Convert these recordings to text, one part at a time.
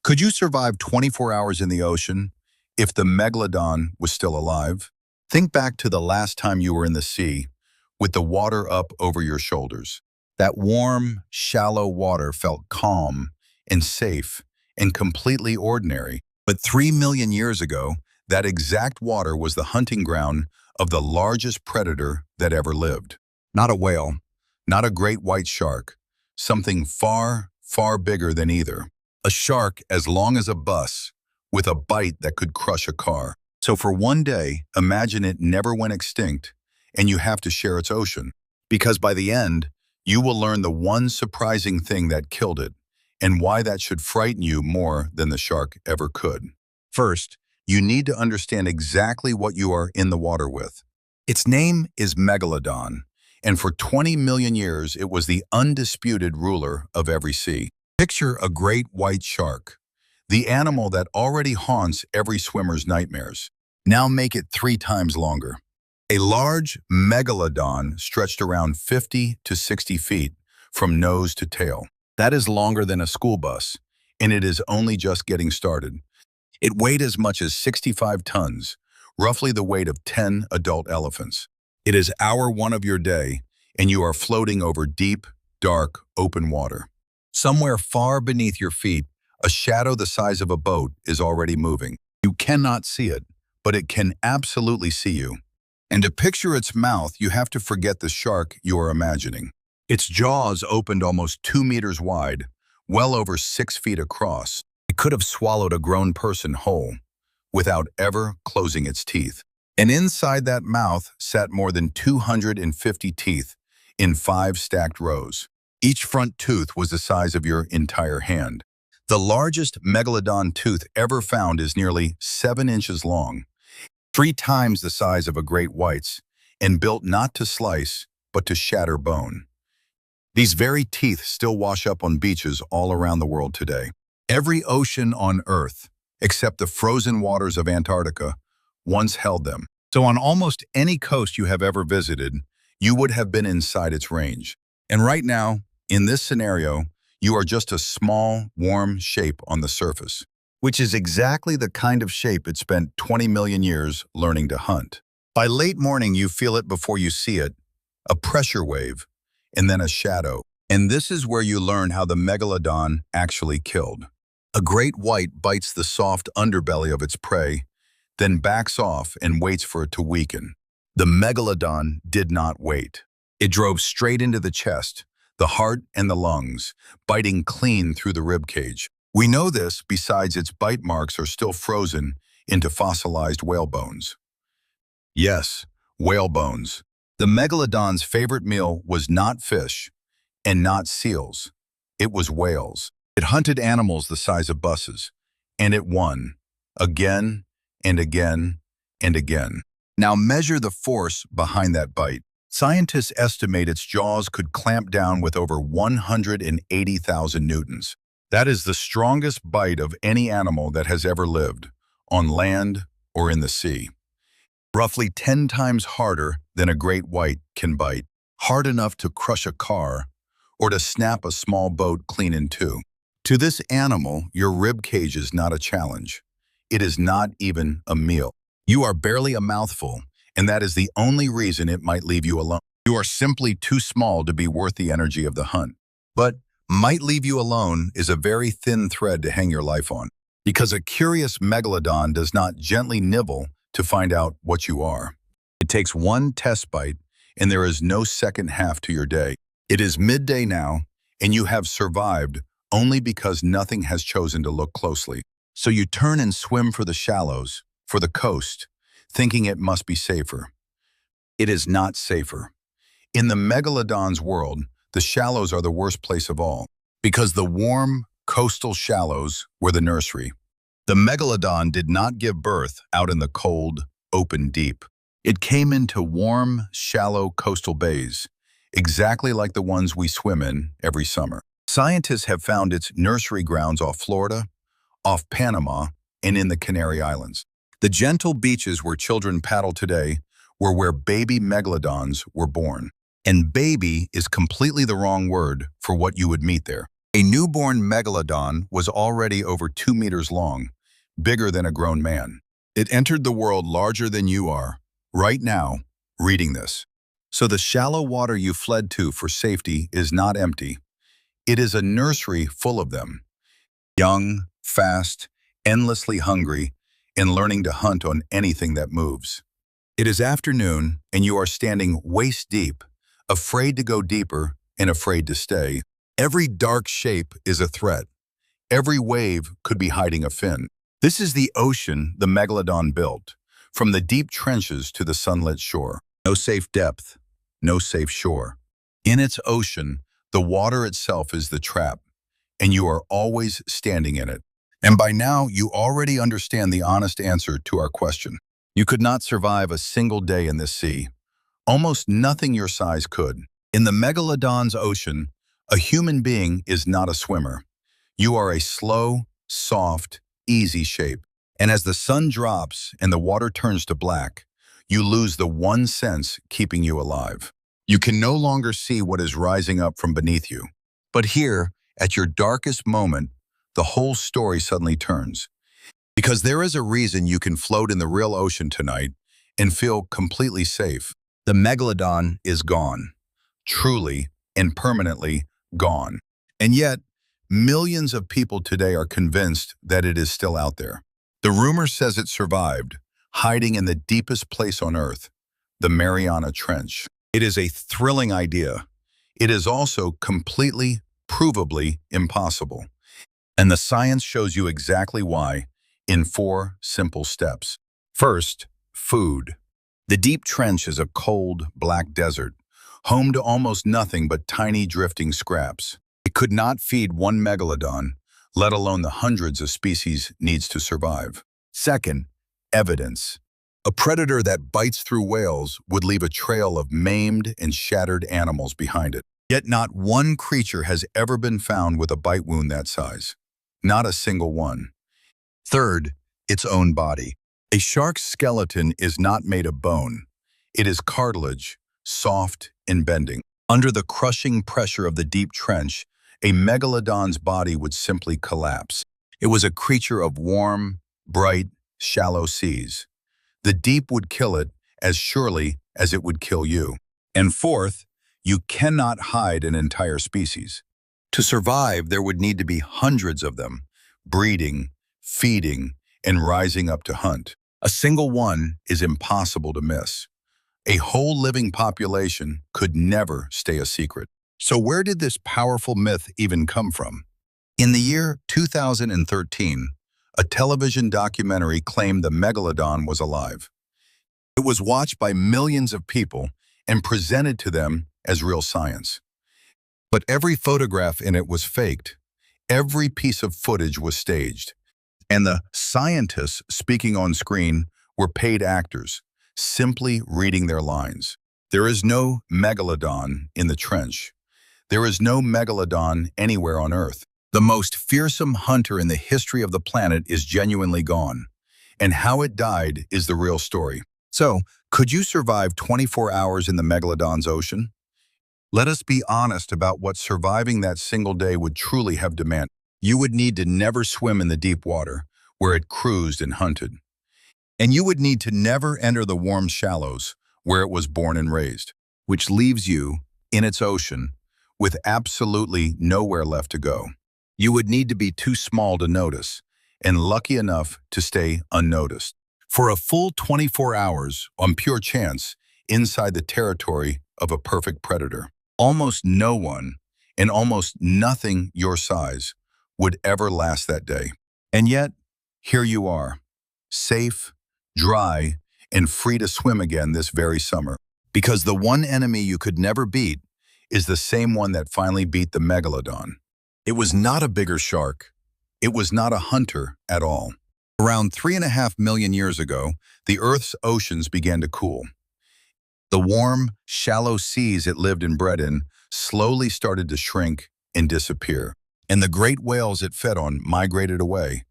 Could you survive 24 hours in the ocean if the Megalodon was still alive? Think back to the last time you were in the sea with the water up over your shoulders. That warm, shallow water felt calm and safe and completely ordinary. But 3 million years ago, that exact water was the hunting ground of the largest predator that ever lived. Not a whale, not a great white shark, something far, far bigger than either. A shark as long as a bus, with a bite that could crush a car. So for one day, imagine it never went extinct, and you have to share its ocean. Because by the end, you will learn the one surprising thing that killed it, and why that should frighten you more than the shark ever could. First, you need to understand exactly what you are in the water with. Its name is Megalodon, and for 20 million years, it was the undisputed ruler of every sea. Picture a great white shark, the animal that already haunts every swimmer's nightmares. Now make it 3 times longer. A large megalodon stretched around 50 to 60 feet from nose to tail. That is longer than a school bus, and it is only just getting started. It weighed as much as 65 tons, roughly the weight of 10 adult elephants. It is hour 1 of your day, and you are floating over deep, dark, open water. Somewhere far beneath your feet, a shadow the size of a boat is already moving. You cannot see it, but it can absolutely see you. And to picture its mouth, you have to forget the shark you are imagining. Its jaws opened almost 2 meters wide, well over 6 feet across. It could have swallowed a grown person whole, without ever closing its teeth. And inside that mouth sat more than 250 teeth in 5 stacked rows. Each front tooth was the size of your entire hand. The largest megalodon tooth ever found is nearly 7 inches long, 3 times the size of a great white's, and built not to slice, but to shatter bone. These very teeth still wash up on beaches all around the world today. Every ocean on Earth, except the frozen waters of Antarctica, once held them. So on almost any coast you have ever visited, you would have been inside its range. And right now, in this scenario, you are just a small, warm shape on the surface, which is exactly the kind of shape it spent 20 million years learning to hunt. By late morning, you feel it before you see it, a pressure wave, and then a shadow. And this is where you learn how the megalodon actually killed. A great white bites the soft underbelly of its prey, then backs off and waits for it to weaken. The megalodon did not wait. It drove straight into the chest, the heart and the lungs, biting clean through the rib cage. We know this besides its bite marks are still frozen into fossilized whale bones. Yes, whale bones. The megalodon's favorite meal was not fish and not seals. It was whales. It hunted animals the size of buses, and it won, again and again and again. Now measure the force behind that bite. Scientists estimate its jaws could clamp down with over 180,000 newtons. That is the strongest bite of any animal that has ever lived, on land or in the sea. Roughly 10 times harder than a great white can bite, hard enough to crush a car or to snap a small boat clean in 2. To this animal, your rib cage is not a challenge. It is not even a meal. You are barely a mouthful, and that is the only reason it might leave you alone. You are simply too small to be worth the energy of the hunt. But might leave you alone is a very thin thread to hang your life on, because a curious megalodon does not gently nibble to find out what you are. It takes one test bite, and there is no second half to your day. It is midday now, and you have survived only because nothing has chosen to look closely. So you turn and swim for the shallows, for the coast, thinking it must be safer. It is not safer. In the megalodon's world, the shallows are the worst place of all, because the warm, coastal shallows were the nursery. The megalodon did not give birth out in the cold, open deep. It came into warm, shallow coastal bays, exactly like the ones we swim in every summer. Scientists have found its nursery grounds off Florida, off Panama, and in the Canary Islands. The gentle beaches where children paddle today were where baby megalodons were born. And baby is completely the wrong word for what you would meet there. A newborn megalodon was already over 2 meters long, bigger than a grown man. It entered the world larger than you are, right now, reading this. So the shallow water you fled to for safety is not empty. It is a nursery full of them. Young, fast, endlessly hungry, and learning to hunt on anything that moves. It is afternoon, and you are standing waist deep, afraid to go deeper and afraid to stay. Every dark shape is a threat. Every wave could be hiding a fin. This is the ocean the Megalodon built, from the deep trenches to the sunlit shore. No safe depth, no safe shore. In its ocean, the water itself is the trap, and you are always standing in it. And by now, you already understand the honest answer to our question. You could not survive a single day in this sea. Almost nothing your size could. In the Megalodon's ocean, a human being is not a swimmer. You are a slow, soft, easy shape. And as the sun drops and the water turns to black, you lose the one sense keeping you alive. You can no longer see what is rising up from beneath you. But here, at your darkest moment, the whole story suddenly turns. Because there is a reason you can float in the real ocean tonight and feel completely safe. The Megalodon is gone. Truly and permanently gone. And yet, millions of people today are convinced that it is still out there. The rumor says it survived, hiding in the deepest place on Earth, the Mariana Trench. It is a thrilling idea. It is also completely, provably impossible. And the science shows you exactly why in 4 simple steps. First, food. The deep trench is a cold, black desert, home to almost nothing but tiny drifting scraps. It could not feed one megalodon, let alone the hundreds of species needs to survive. Second, evidence. A predator that bites through whales would leave a trail of maimed and shattered animals behind it. Yet not one creature has ever been found with a bite wound that size. Not a single one. Third, its own body. A shark's skeleton is not made of bone. It is cartilage, soft and bending. Under the crushing pressure of the deep trench, a megalodon's body would simply collapse. It was a creature of warm, bright, shallow seas. The deep would kill it as surely as it would kill you. And fourth, you cannot hide an entire species. To survive, there would need to be hundreds of them, breeding, feeding, and rising up to hunt. A single one is impossible to miss. A whole living population could never stay a secret. So where did this powerful myth even come from? In the year 2013, a television documentary claimed the Megalodon was alive. It was watched by millions of people and presented to them as real science. But every photograph in it was faked. Every piece of footage was staged. And the scientists speaking on screen were paid actors, simply reading their lines. There is no Megalodon in the trench. There is no Megalodon anywhere on Earth. The most fearsome hunter in the history of the planet is genuinely gone. And how it died is the real story. So, could you survive 24 hours in the Megalodon's ocean? Let us be honest about what surviving that single day would truly have demanded. You would need to never swim in the deep water, where it cruised and hunted. And you would need to never enter the warm shallows, where it was born and raised, which leaves you, in its ocean, with absolutely nowhere left to go. You would need to be too small to notice, and lucky enough to stay unnoticed. For a full 24 hours, on pure chance, inside the territory of a perfect predator. Almost no one, and almost nothing your size, would ever last that day. And yet, here you are, safe, dry, and free to swim again this very summer. Because the one enemy you could never beat is the same one that finally beat the Megalodon. It was not a bigger shark. It was not a hunter at all. Around 3.5 million years ago, the Earth's oceans began to cool. The warm, shallow seas it lived and bred in slowly started to shrink and disappear. And the great whales it fed on migrated away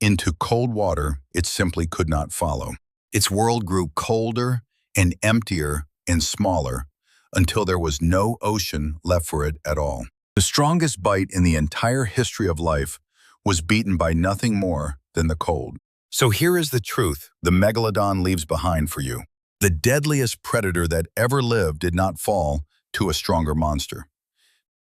into cold water it simply could not follow. Its world grew colder and emptier and smaller until there was no ocean left for it at all. The strongest bite in the entire history of life was beaten by nothing more than the cold. So here is the truth the Megalodon leaves behind for you. The deadliest predator that ever lived did not fall to a stronger monster.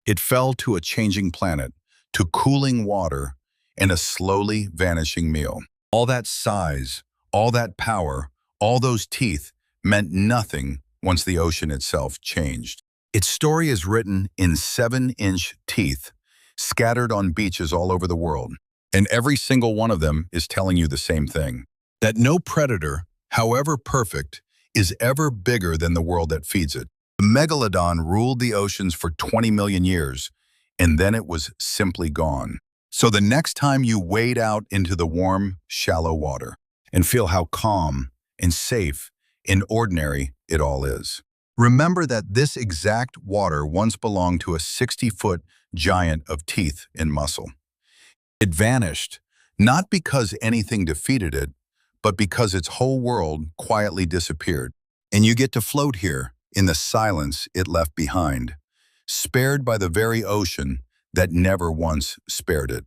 It fell to a changing planet, to cooling water, and a slowly vanishing meal. All that size, all that power, all those teeth meant nothing once the ocean itself changed. Its story is written in 7-inch teeth, scattered on beaches all over the world. And every single one of them is telling you the same thing. That no predator, however perfect, is ever bigger than the world that feeds it. The Megalodon ruled the oceans for 20 million years, and then it was simply gone. So the next time you wade out into the warm, shallow water and feel how calm and safe and ordinary it all is, remember that this exact water once belonged to a 60-foot giant of teeth and muscle. It vanished, not because anything defeated it, but because its whole world quietly disappeared. And you get to float here in the silence it left behind, spared by the very ocean that never once spared it.